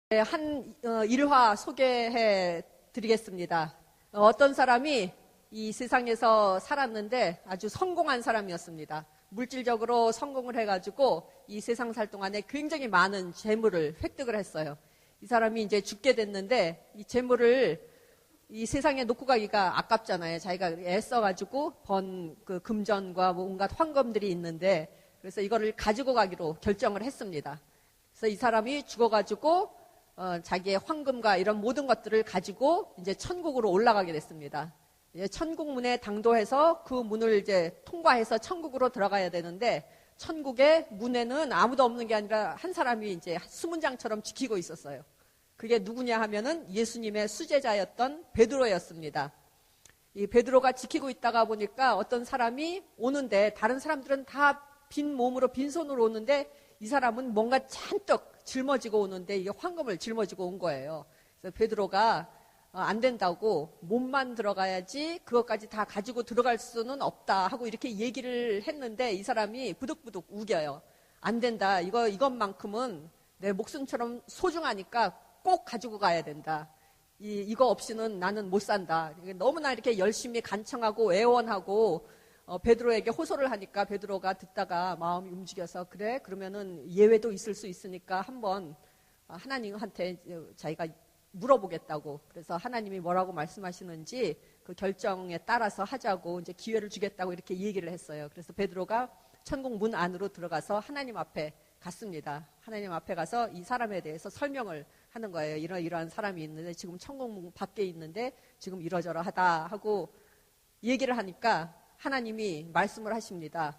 일화 소개해 드리겠습니다. 어떤 사람이 이 세상에서 살았는데 아주 성공한 사람이었습니다. 물질적으로 성공을 해가지고 이 세상 살 동안에 굉장히 많은 재물을 획득을 했어요. 이 사람이 이제 죽게 됐는데 이 재물을 이 세상에 놓고 가기가 아깝잖아요. 자기가 애써가지고 번 그 금전과 온갖 황금들이 있는데 그래서 이거를 가지고 가기로 결정을 했습니다. 그래서 이 사람이 죽어가지고 자기의 황금과 이런 모든 것들을 가지고 이제 천국으로 올라가게 됐습니다. 이제 천국 문에 당도해서 그 문을 이제 통과해서 천국으로 들어가야 되는데 천국의 문에는 아무도 없는 게 아니라 한 사람이 이제 수문장처럼 지키고 있었어요. 그게 누구냐 하면은 예수님의 수제자였던 베드로였습니다. 이 베드로가 지키고 있다가 보니까 어떤 사람이 오는데 다른 사람들은 다 빈 몸으로 빈손으로 오는데 이 사람은 뭔가 잔뜩 짊어지고 오는데 이게 황금을 짊어지고 온 거예요. 그래서 베드로가 안 된다고 몸만 들어가야지 그것까지 다 가지고 들어갈 수는 없다 하고 이렇게 얘기를 했는데 이 사람이 부득부득 우겨요. 안 된다. 이것만큼은 내 목숨처럼 소중하니까 꼭 가지고 가야 된다. 이거 없이는 나는 못 산다. 너무나 이렇게 열심히 간청하고 애원하고 베드로에게 호소를 하니까 베드로가 듣다가 마음이 움직여서 그래? 그러면은 예외도 있을 수 있으니까 한번 하나님한테 자기가 물어보겠다고. 그래서 하나님이 뭐라고 말씀하시는지 그 결정에 따라서 하자고 이제 기회를 주겠다고 이렇게 얘기를 했어요. 그래서 베드로가 천국 문 안으로 들어가서 하나님 앞에 갔습니다. 하나님 앞에 가서 이 사람에 대해서 설명을 하는 거예요. 이러한 사람이 있는데 지금 천국 문 밖에 있는데 지금 이러저러하다 하고 얘기를 하니까 하나님이 말씀을 하십니다.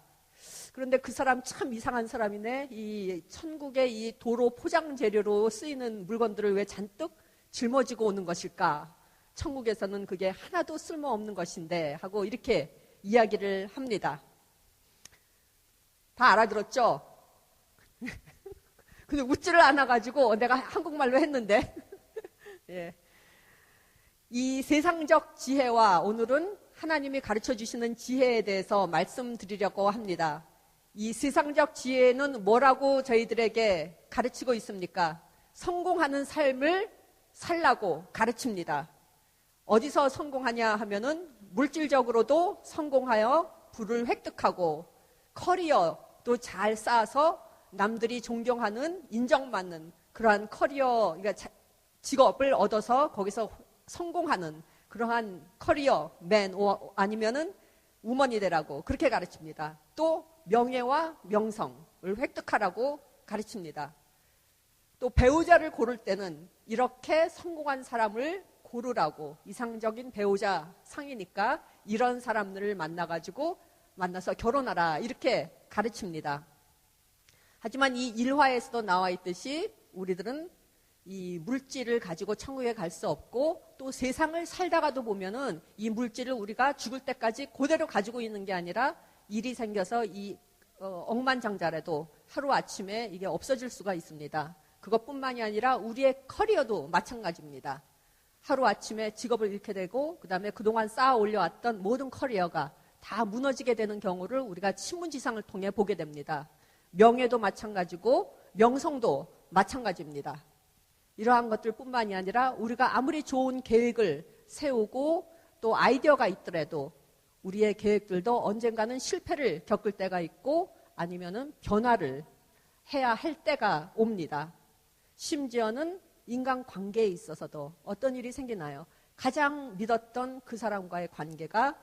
그런데 그 사람 참 이상한 사람이네. 이 천국의 이 도로 포장 재료로 쓰이는 물건들을 왜 잔뜩 짊어지고 오는 것일까? 천국에서는 그게 하나도 쓸모없는 것인데 하고 이렇게 이야기를 합니다. 다 알아들었죠? 근데 웃지를 않아가지고 내가 한국말로 했는데 예. 이 세상적 지혜와 오늘은 하나님이 가르쳐 주시는 지혜에 대해서 말씀드리려고 합니다. 이 세상적 지혜는 뭐라고 저희들에게 가르치고 있습니까? 성공하는 삶을 살라고 가르칩니다. 어디서 성공하냐 하면은 물질적으로도 성공하여 부를 획득하고 커리어도 잘 쌓아서 남들이 존경하는 인정받는 그러한 커리어, 그러니까 직업을 얻어서 거기서 성공하는 그러한 커리어맨 아니면은 우먼이 되라고 그렇게 가르칩니다. 또 명예와 명성을 획득하라고 가르칩니다. 또 배우자를 고를 때는 이렇게 성공한 사람을 고르라고 이상적인 배우자 상이니까 이런 사람들을 만나서 결혼하라 이렇게 가르칩니다. 하지만 이 일화에서도 나와 있듯이 우리들은 이 물질을 가지고 천국에 갈 수 없고 또 세상을 살다가도 보면은 이 물질을 우리가 죽을 때까지 그대로 가지고 있는 게 아니라 일이 생겨서 이 억만장자라도 하루아침에 이게 없어질 수가 있습니다. 그것뿐만이 아니라 우리의 커리어도 마찬가지입니다. 하루아침에 직업을 잃게 되고 그다음에 그동안 쌓아 올려왔던 모든 커리어가 다 무너지게 되는 경우를 우리가 신문지상을 통해 보게 됩니다. 명예도 마찬가지고 명성도 마찬가지입니다. 이러한 것들뿐만이 아니라 우리가 아무리 좋은 계획을 세우고 또 아이디어가 있더라도 우리의 계획들도 언젠가는 실패를 겪을 때가 있고 아니면은 변화를 해야 할 때가 옵니다. 심지어는 인간관계에 있어서도 어떤 일이 생기나요? 가장 믿었던 그 사람과의 관계가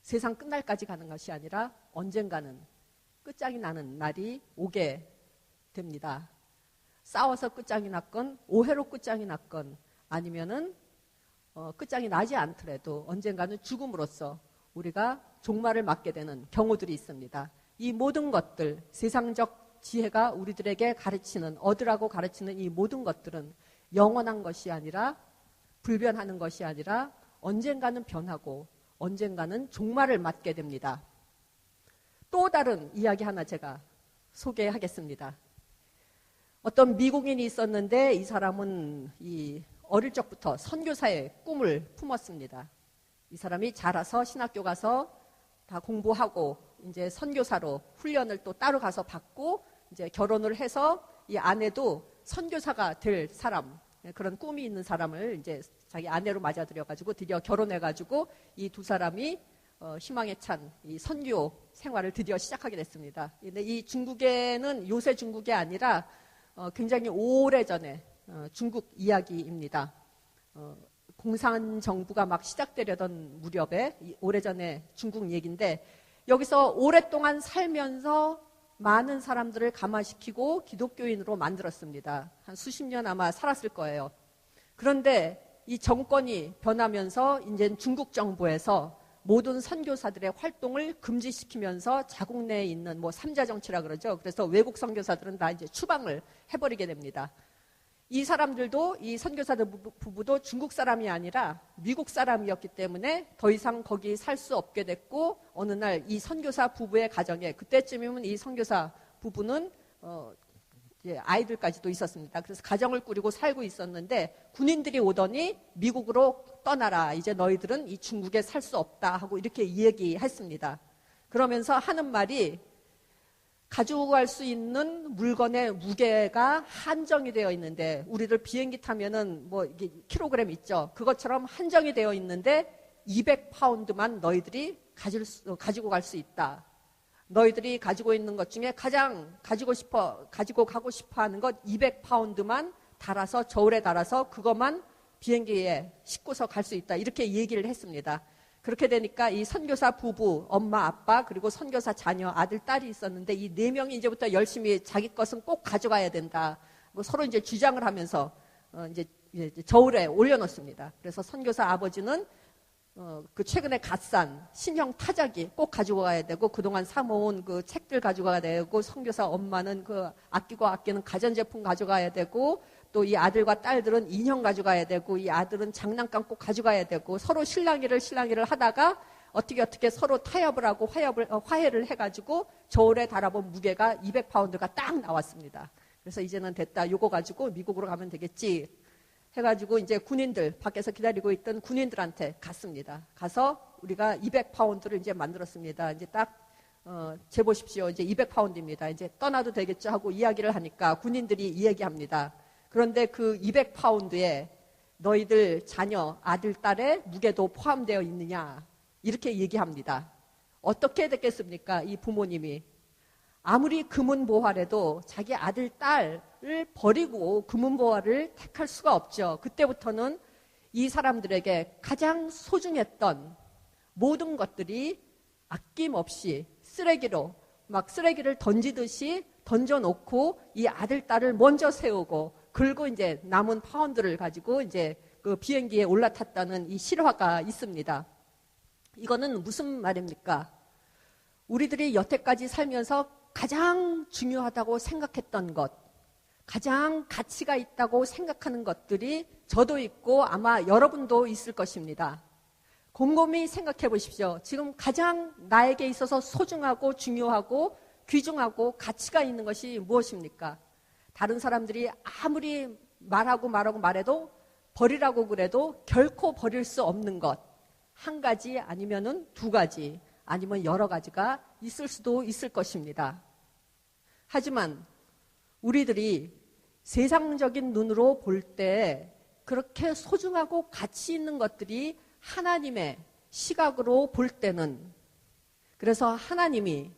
세상 끝날까지 가는 것이 아니라 언젠가는 끝장이 나는 날이 오게 됩니다. 싸워서 끝장이 났건 오해로 끝장이 났건 아니면은 끝장이 나지 않더라도 언젠가는 죽음으로써 우리가 종말을 맞게 되는 경우들이 있습니다. 이 모든 것들, 세상적 지혜가 우리들에게 얻으라고 가르치는 이 모든 것들은 영원한 것이 아니라 불변하는 것이 아니라 언젠가는 변하고 언젠가는 종말을 맞게 됩니다. 또 다른 이야기 하나 제가 소개하겠습니다. 어떤 미국인이 있었는데 이 사람은 어릴 적부터 선교사의 꿈을 품었습니다. 이 사람이 자라서 신학교 가서 다 공부하고 이제 선교사로 훈련을 또 따로 가서 받고 이제 결혼을 해서 이 아내도 선교사가 될 사람, 그런 꿈이 있는 사람을 이제 자기 아내로 맞아들여가지고 드디어 결혼해가지고 이 두 사람이 희망에 찬 이 선교 생활을 드디어 시작하게 됐습니다. 근데 이 중국에는 요새 중국이 아니라 굉장히 오래전에 중국 이야기입니다. 공산정부가 막 시작되려던 무렵에 오래전에 중국 얘기인데 여기서 오랫동안 살면서 많은 사람들을 감화시키고 기독교인으로 만들었습니다. 한 수십 년 아마 살았을 거예요. 그런데 이 정권이 변하면서 이제 중국 정부에서 모든 선교사들의 활동을 금지시키면서 자국 내에 있는 뭐 삼자 정치라 그러죠. 그래서 외국 선교사들은 다 이제 추방을 해버리게 됩니다. 이 사람들도 이 선교사들 부부도 중국 사람이 아니라 미국 사람이었기 때문에 더 이상 거기 살 수 없게 됐고 어느 날 이 선교사 부부의 가정에 그때쯤이면 이 선교사 부부는 이제 아이들까지도 있었습니다. 그래서 가정을 꾸리고 살고 있었는데 군인들이 오더니 미국으로 떠나라. 이제 너희들은 이 중국에 살 수 없다 하고 이렇게 얘기했습니다. 그러면서 하는 말이 가지고 갈 수 있는 물건의 무게가 한정이 되어 있는데 우리들 비행기 타면은 뭐 이게 킬로그램 있죠. 그것처럼 한정이 되어 있는데 200파운드만 너희들이 가지고 갈 수 있다. 너희들이 가지고 있는 것 중에 가장 가지고 가고 싶어 하는 것 200파운드만 달아서 저울에 달아서 그것만 비행기에 싣고서 갈 수 있다. 이렇게 얘기를 했습니다. 그렇게 되니까 이 선교사 부부, 엄마, 아빠, 그리고 선교사 자녀, 아들, 딸이 있었는데 이 네 명이 이제부터 열심히 자기 것은 꼭 가져가야 된다. 뭐 서로 이제 주장을 하면서 이제 저울에 올려놓습니다. 그래서 선교사 아버지는 그 최근에 갓 산 신형 타자기 꼭 가지고 가야 되고 그동안 사모은 그 책들 가져가야 되고 선교사 엄마는 그 아끼는 가전제품 가져가야 되고 또 이 아들과 딸들은 인형 가져가야 되고 이 아들은 장난감 꼭 가져가야 되고 서로 실랑이를 하다가 어떻게 서로 타협을 하고 화해를 해가지고 저울에 달아본 무게가 200파운드가 딱 나왔습니다. 그래서 이제는 됐다. 요거 가지고 미국으로 가면 되겠지. 해가지고 이제 군인들, 밖에서 기다리고 있던 군인들한테 갔습니다. 가서 우리가 200파운드를 이제 만들었습니다. 이제 딱, 재보십시오. 이제 200파운드입니다. 이제 떠나도 되겠죠 하고 이야기를 하니까 군인들이 이야기합니다. 그런데 그 200파운드에 너희들 자녀, 아들, 딸의 무게도 포함되어 있느냐. 이렇게 얘기합니다. 어떻게 됐겠습니까? 이 부모님이. 아무리 금은보화래도 자기 아들, 딸을 버리고 금은보화를 택할 수가 없죠. 그때부터는 이 사람들에게 가장 소중했던 모든 것들이 아낌없이 쓰레기를 던지듯이 던져놓고 이 아들, 딸을 먼저 세우고 그리고 이제 남은 파운드를 가지고 이제 그 비행기에 올라탔다는 이 실화가 있습니다. 이거는 무슨 말입니까? 우리들이 여태까지 살면서 가장 중요하다고 생각했던 것, 가장 가치가 있다고 생각하는 것들이 저도 있고 아마 여러분도 있을 것입니다. 곰곰이 생각해 보십시오. 지금 가장 나에게 있어서 소중하고 중요하고 귀중하고 가치가 있는 것이 무엇입니까? 다른 사람들이 아무리 말해도 버리라고 그래도 결코 버릴 수 없는 것. 한 가지 아니면은 두 가지 아니면 여러 가지가 있을 수도 있을 것입니다. 하지만 우리들이 세상적인 눈으로 볼 때 그렇게 소중하고 가치 있는 것들이 하나님의 시각으로 볼 때는 그래서 하나님이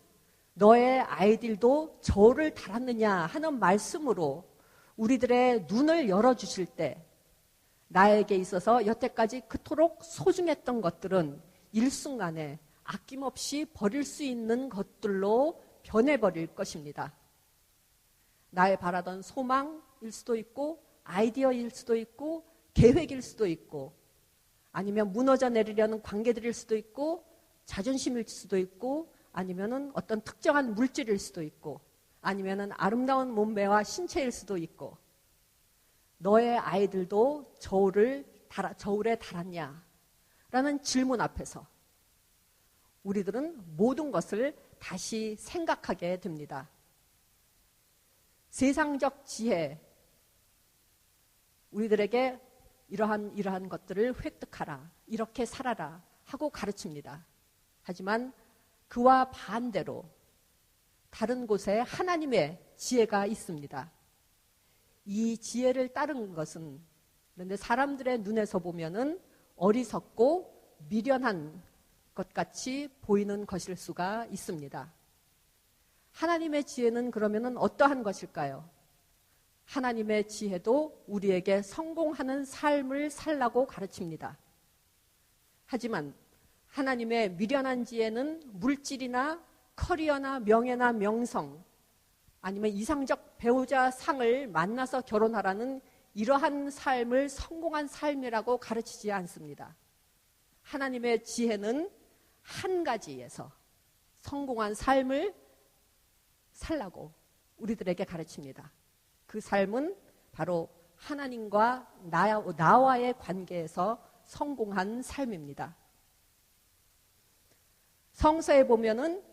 너의 아이들도 저울을 달았느냐 하는 말씀으로 우리들의 눈을 열어주실 때 나에게 있어서 여태까지 그토록 소중했던 것들은 일순간에 아낌없이 버릴 수 있는 것들로 변해버릴 것입니다. 나의 바라던 소망일 수도 있고 아이디어일 수도 있고 계획일 수도 있고 아니면 무너져 내리려는 관계들일 수도 있고 자존심일 수도 있고 아니면은 어떤 특정한 물질일 수도 있고 아니면은 아름다운 몸매와 신체일 수도 있고 너의 아이들도 저울에 달았냐? 라는 질문 앞에서 우리들은 모든 것을 다시 생각하게 됩니다. 세상적 지혜, 우리들에게 이러한 것들을 획득하라, 이렇게 살아라 하고 가르칩니다. 하지만 그와 반대로 다른 곳에 하나님의 지혜가 있습니다. 이 지혜를 따른 것은 그런데 사람들의 눈에서 보면은 어리석고 미련한 것 같이 보이는 것일 수가 있습니다. 하나님의 지혜는 그러면은 어떠한 것일까요? 하나님의 지혜도 우리에게 성공하는 삶을 살라고 가르칩니다. 하지만 하나님의 미련한 지혜는 물질이나 커리어나 명예나 명성 아니면 이상적 배우자 상을 만나서 결혼하라는 이러한 삶을 성공한 삶이라고 가르치지 않습니다. 하나님의 지혜는 한 가지에서 성공한 삶을 살라고 우리들에게 가르칩니다. 그 삶은 바로 하나님과 나와의 관계에서 성공한 삶입니다. 성서에 보면은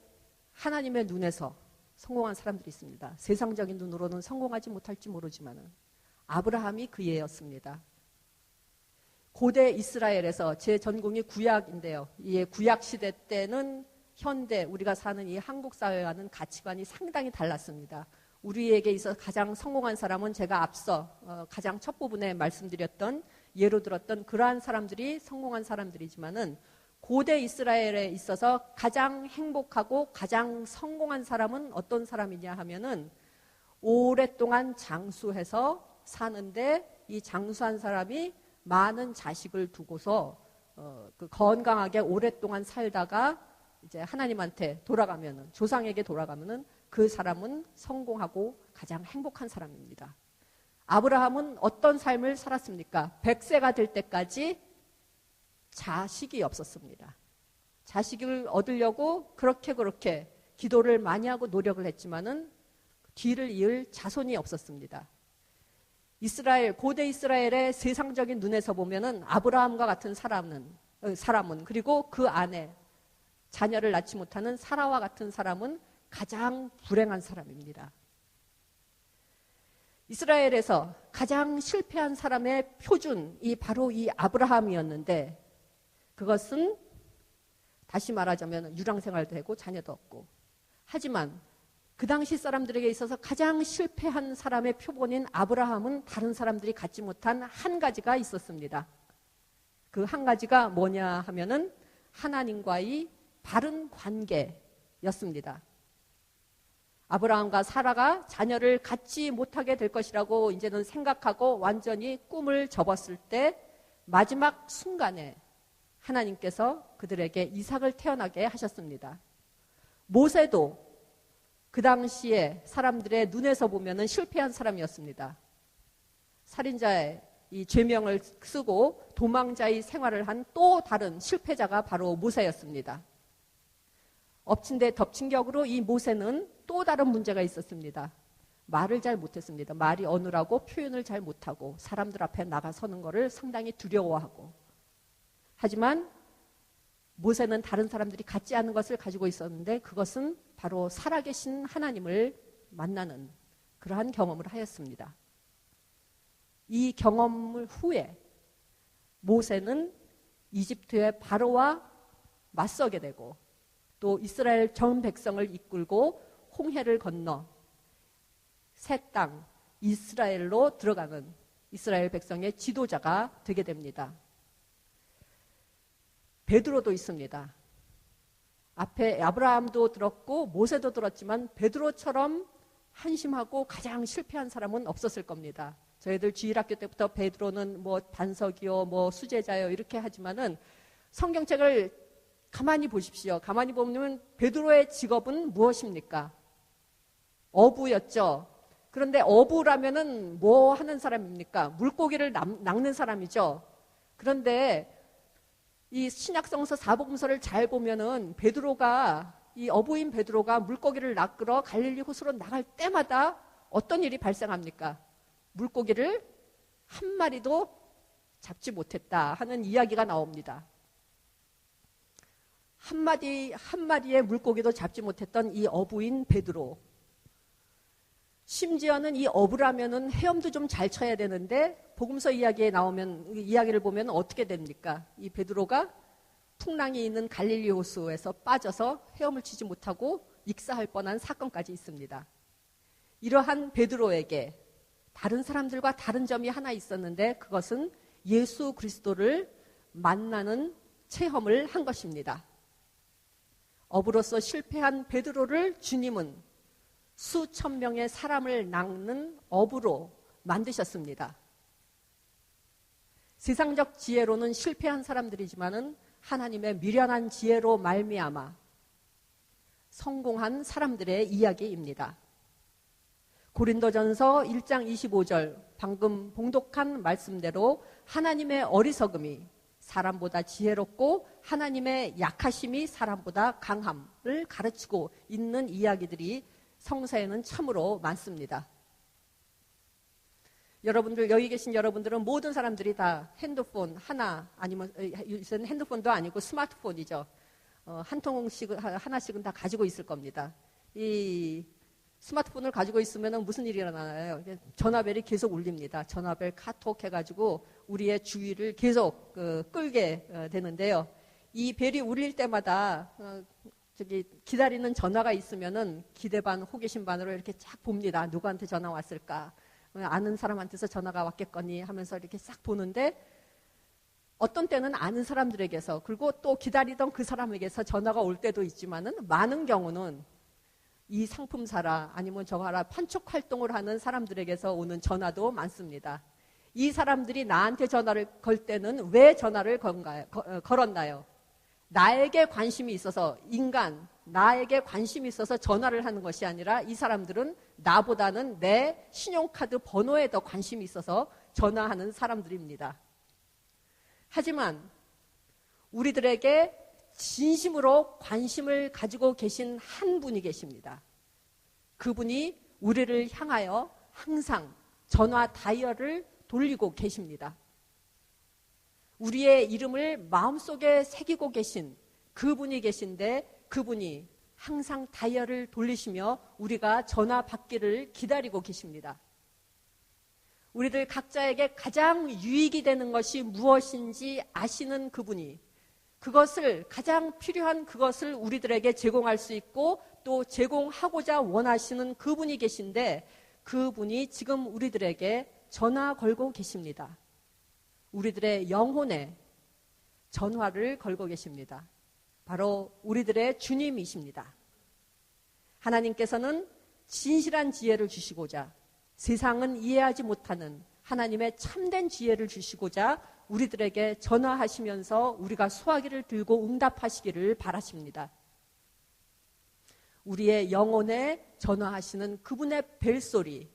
하나님의 눈에서 성공한 사람들이 있습니다. 세상적인 눈으로는 성공하지 못할지 모르지만은 아브라함이 그 예였습니다. 고대 이스라엘에서 제 전공이 구약인데요. 이 구약 시대 때는 현대 우리가 사는 이 한국 사회와는 가치관이 상당히 달랐습니다. 우리에게 있어서 가장 성공한 사람은 제가 앞서 가장 첫 부분에 말씀드렸던 예로 들었던 그러한 사람들이 성공한 사람들이지만은 고대 이스라엘에 있어서 가장 행복하고 가장 성공한 사람은 어떤 사람이냐 하면은 오랫동안 장수해서 사는데 이 장수한 사람이 많은 자식을 두고서 그 건강하게 오랫동안 살다가 이제 하나님한테 돌아가면은 조상에게 돌아가면은 그 사람은 성공하고 가장 행복한 사람입니다. 아브라함은 어떤 삶을 살았습니까? 100세가 될 때까지 자식이 없었습니다. 자식을 얻으려고 그렇게 기도를 많이 하고 노력을 했지만은 뒤를 이을 자손이 없었습니다. 고대 이스라엘의 세상적인 눈에서 보면은 아브라함과 같은 사람은 그리고 그 아내 자녀를 낳지 못하는 사라와 같은 사람은 가장 불행한 사람입니다. 이스라엘에서 가장 실패한 사람의 표준이 바로 이 아브라함이었는데 그것은 다시 말하자면 유랑생활도 하고 자녀도 없고 하지만 그 당시 사람들에게 있어서 가장 실패한 사람의 표본인 아브라함은 다른 사람들이 갖지 못한 한 가지가 있었습니다. 그 한 가지가 뭐냐 하면은 하나님과의 바른 관계였습니다. 아브라함과 사라가 자녀를 갖지 못하게 될 것이라고 이제는 생각하고 완전히 꿈을 접었을 때 마지막 순간에 하나님께서 그들에게 이삭을 태어나게 하셨습니다. 모세도 그 당시에 사람들의 눈에서 보면은 실패한 사람이었습니다. 살인자의 이 죄명을 쓰고 도망자의 생활을 한 또 다른 실패자가 바로 모세였습니다. 엎친 데 덮친 격으로 이 모세는 또 다른 문제가 있었습니다. 말을 잘 못했습니다. 말이 어눌하고 표현을 잘 못하고 사람들 앞에 나가서는 것을 상당히 두려워하고 하지만 모세는 다른 사람들이 갖지 않은 것을 가지고 있었는데 그것은 바로 살아계신 하나님을 만나는 그러한 경험을 하였습니다. 이 경험 후에 모세는 이집트의 바로와 맞서게 되고 또 이스라엘 전 백성을 이끌고 홍해를 건너 새 땅 이스라엘로 들어가는 이스라엘 백성의 지도자가 되게 됩니다. 베드로도 있습니다. 앞에 아브라함도 들었고 모세도 들었지만 베드로처럼 한심하고 가장 실패한 사람은 없었을 겁니다. 저희들 주일학교 때부터 베드로는 뭐 반석이요, 뭐 수제자요 이렇게 하지만은 성경책을 가만히 보십시오. 가만히 보면 베드로의 직업은 무엇입니까? 어부였죠. 그런데 어부라면은 뭐 하는 사람입니까? 물고기를 낚는 사람이죠. 그런데 이 신약성서 사복음서를 잘 보면은 이 어부인 베드로가 물고기를 낚으러 갈릴리 호수로 나갈 때마다 어떤 일이 발생합니까? 물고기를 한 마리도 잡지 못했다 하는 이야기가 나옵니다. 한 마리의 물고기도 잡지 못했던 이 어부인 베드로. 심지어는 이 어부라면은 헤엄도 좀 잘 쳐야 되는데 복음서 이야기를 보면 어떻게 됩니까? 이 베드로가 풍랑이 있는 갈릴리 호수에서 빠져서 헤엄을 치지 못하고 익사할 뻔한 사건까지 있습니다. 이러한 베드로에게 다른 사람들과 다른 점이 하나 있었는데 그것은 예수 그리스도를 만나는 체험을 한 것입니다. 어부로서 실패한 베드로를 주님은 수천 명의 사람을 낚는 어부로 만드셨습니다. 세상적 지혜로는 실패한 사람들이지만은 하나님의 미련한 지혜로 말미암아 성공한 사람들의 이야기입니다. 고린도전서 1장 25절 방금 봉독한 말씀대로 하나님의 어리석음이 사람보다 지혜롭고 하나님의 약하심이 사람보다 강함을 가르치고 있는 이야기들이 성서에는 참으로 많습니다. 여러분들, 여기 계신 여러분들은 모든 사람들이 다 핸드폰 하나, 아니면 요새는 핸드폰도 아니고 스마트폰이죠. 한 통씩 하나씩은 다 가지고 있을 겁니다. 이 스마트폰을 가지고 있으면 무슨 일이 일어나요? 전화벨이 계속 울립니다. 전화벨 카톡 해가지고 우리의 주의를 계속 끌게 되는데요. 이 벨이 울릴 때마다 기다리는 전화가 있으면은 기대 반 호기심 반으로 이렇게 쫙 봅니다. 누구한테 전화 왔을까? 아는 사람한테서 전화가 왔겠거니 하면서 이렇게 싹 보는데 어떤 때는 아는 사람들에게서 그리고 또 기다리던 그 사람에게서 전화가 올 때도 있지만은 많은 경우는 이 상품 사라 아니면 저거 하라 판촉 활동을 하는 사람들에게서 오는 전화도 많습니다. 이 사람들이 나한테 전화를 걸 때는 왜 전화를 걸었나요? 나에게 관심이 있어서 나에게 관심이 있어서 전화를 하는 것이 아니라 이 사람들은 나보다는 내 신용카드 번호에 더 관심이 있어서 전화하는 사람들입니다. 하지만 우리들에게 진심으로 관심을 가지고 계신 한 분이 계십니다. 그분이 우리를 향하여 항상 전화 다이얼을 돌리고 계십니다. 우리의 이름을 마음속에 새기고 계신 그분이 계신데 그분이 항상 다이얼을 돌리시며 우리가 전화 받기를 기다리고 계십니다. 우리들 각자에게 가장 유익이 되는 것이 무엇인지 아시는 그분이 그것을 가장 필요한 그것을 우리들에게 제공할 수 있고 또 제공하고자 원하시는 그분이 계신데 그분이 지금 우리들에게 전화 걸고 계십니다. 우리들의 영혼에 전화를 걸고 계십니다. 바로 우리들의 주님이십니다. 하나님께서는 진실한 지혜를 주시고자 세상은 이해하지 못하는 하나님의 참된 지혜를 주시고자 우리들에게 전화하시면서 우리가 소화기를 들고 응답하시기를 바라십니다. 우리의 영혼에 전화하시는 그분의 벨소리를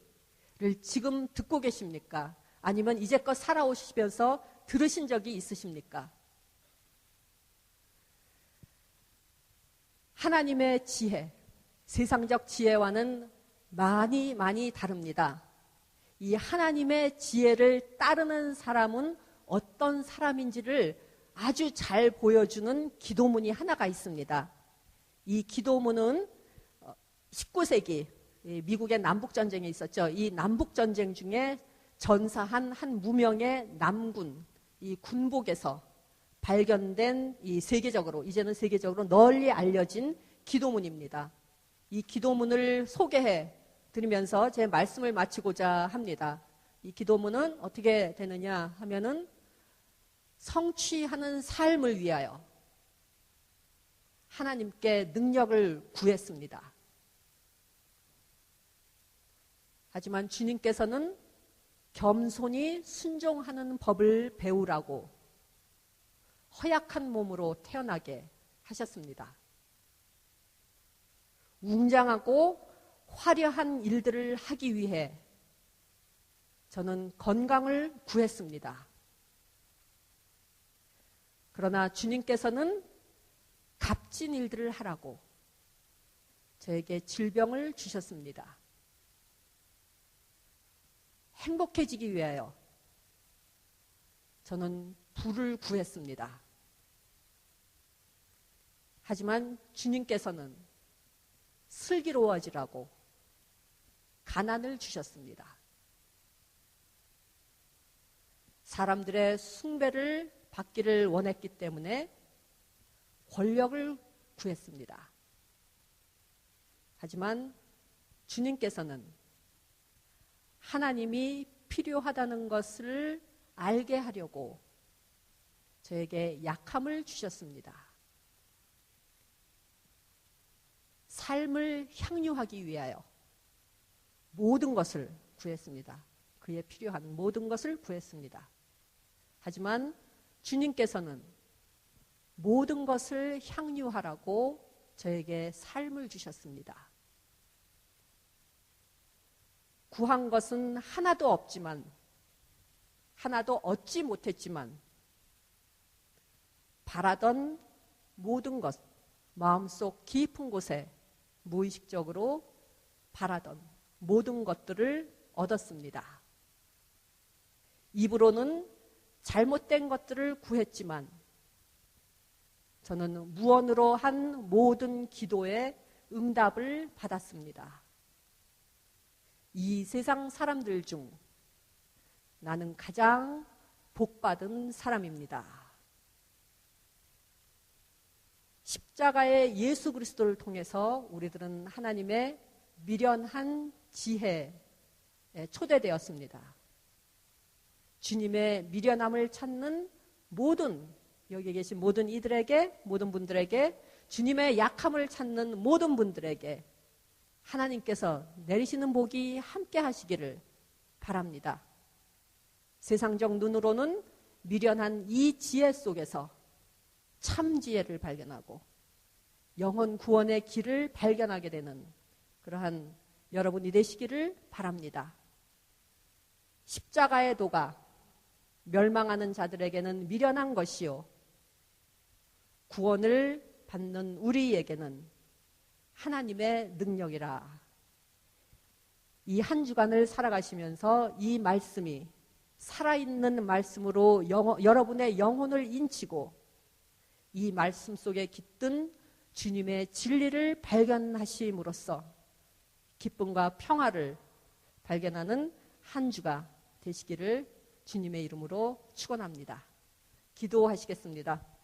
지금 듣고 계십니까? 아니면 이제껏 살아오시면서 들으신 적이 있으십니까? 하나님의 지혜, 세상적 지혜와는 많이 다릅니다. 이 하나님의 지혜를 따르는 사람은 어떤 사람인지를 아주 잘 보여주는 기도문이 하나가 있습니다. 이 기도문은 19세기 미국의 남북전쟁이 있었죠. 이 남북전쟁 중에 전사한 한 무명의 남군, 이 군복에서 발견된 이 이제는 세계적으로 널리 알려진 기도문입니다. 이 기도문을 소개해 드리면서 제 말씀을 마치고자 합니다. 이 기도문은 어떻게 되느냐 하면은 성취하는 삶을 위하여 하나님께 능력을 구했습니다. 하지만 주님께서는 겸손히 순종하는 법을 배우라고 허약한 몸으로 태어나게 하셨습니다. 웅장하고 화려한 일들을 하기 위해 저는 건강을 구했습니다. 그러나 주님께서는 값진 일들을 하라고 저에게 질병을 주셨습니다. 행복해지기 위하여 저는 부를 구했습니다. 하지만 주님께서는 슬기로워지라고 가난을 주셨습니다. 사람들의 숭배를 받기를 원했기 때문에 권력을 구했습니다. 하지만 주님께서는 하나님이 필요하다는 것을 알게 하려고 저에게 약함을 주셨습니다. 삶을 향유하기 위하여 모든 것을 구했습니다. 그에 필요한 모든 것을 구했습니다. 하지만 주님께서는 모든 것을 향유하라고 저에게 삶을 주셨습니다. 구한 것은 하나도 없지만, 하나도 얻지 못했지만, 바라던 모든 것, 마음속 깊은 곳에 무의식적으로 바라던 모든 것들을 얻었습니다. 입으로는 잘못된 것들을 구했지만 저는 무언으로 한 모든 기도에 응답을 받았습니다. 이 세상 사람들 중 나는 가장 복받은 사람입니다. 십자가의 예수 그리스도를 통해서 우리들은 하나님의 미련한 지혜에 초대되었습니다. 주님의 미련함을 찾는 모든, 여기 계신 모든 이들에게, 모든 분들에게, 주님의 약함을 찾는 모든 분들에게 하나님께서 내리시는 복이 함께 하시기를 바랍니다. 세상적 눈으로는 미련한 이 지혜 속에서 참 지혜를 발견하고 영혼 구원의 길을 발견하게 되는 그러한 여러분이 되시기를 바랍니다. 십자가의 도가 멸망하는 자들에게는 미련한 것이요, 구원을 받는 우리에게는 하나님의 능력이라. 이 한 주간을 살아가시면서 이 말씀이 살아있는 말씀으로 여러분의 영혼을 인치고 이 말씀 속에 깃든 주님의 진리를 발견하심으로써 기쁨과 평화를 발견하는 한 주가 되시기를 주님의 이름으로 축원합니다. 기도하시겠습니다.